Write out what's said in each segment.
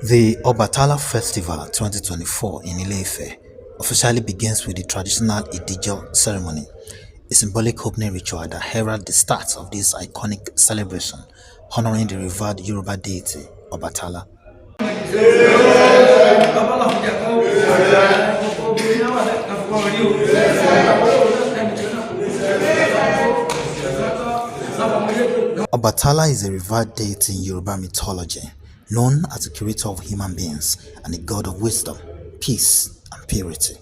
The Obatala Festival 2024 in Ile-Ife officially begins with the traditional Idijo ceremony, a symbolic opening ritual that heralds the start of this iconic celebration, honoring the revered Yoruba deity Obatala. Obatala is a revered deity in Yoruba mythology, known as the creator of human beings and the god of wisdom, peace, and purity.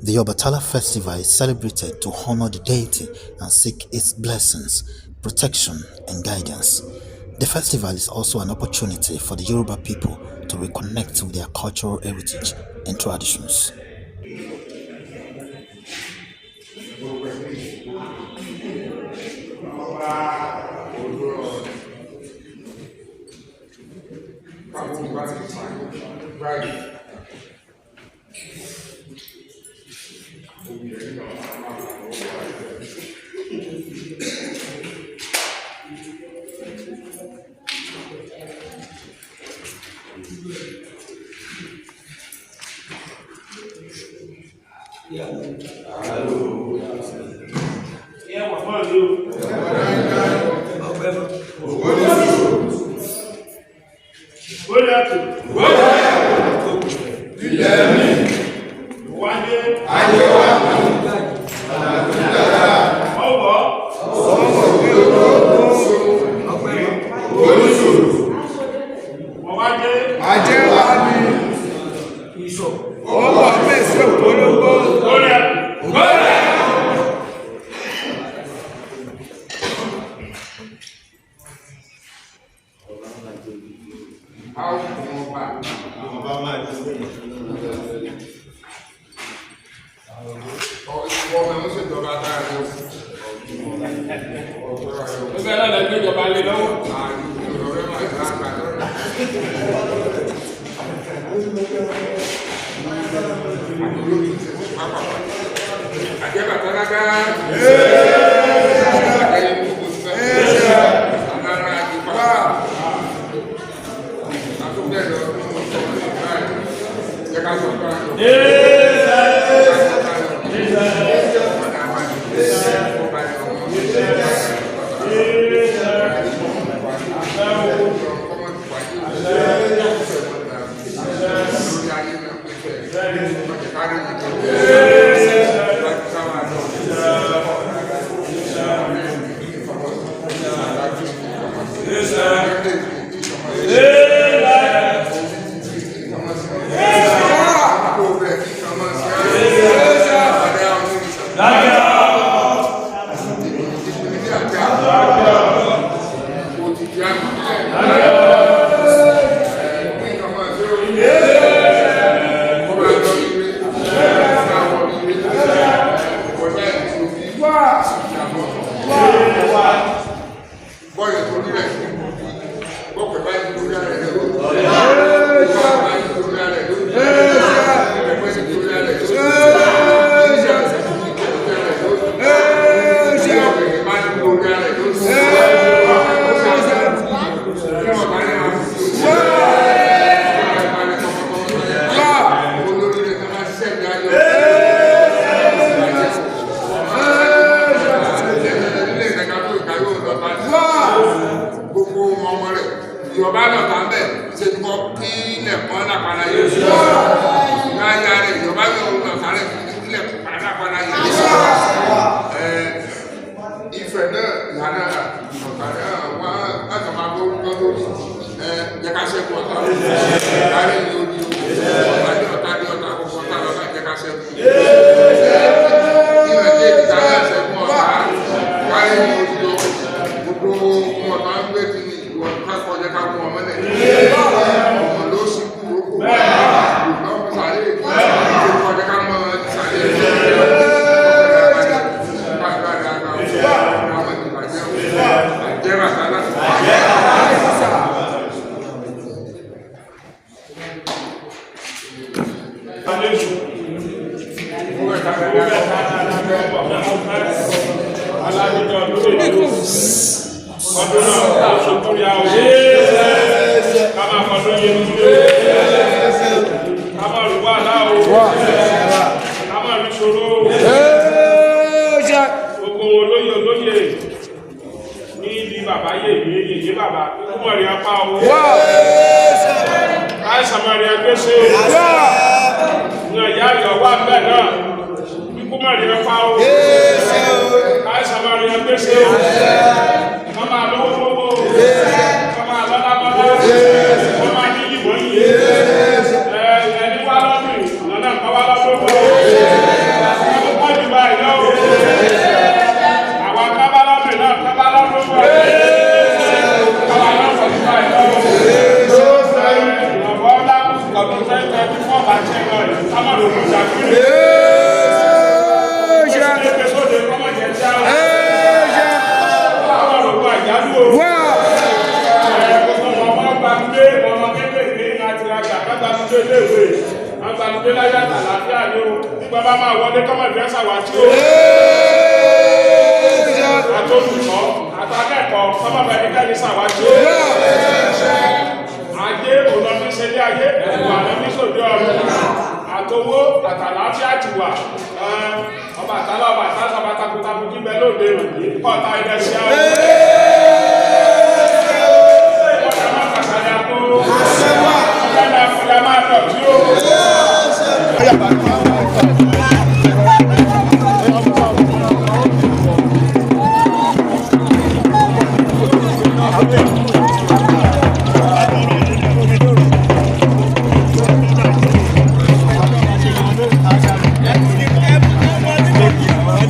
The Obatala festival is celebrated to honor the deity and seek its blessings, protection, and guidance. The festival is also an opportunity for the Yoruba people to reconnect with their cultural heritage and traditions.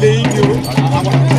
Thank you.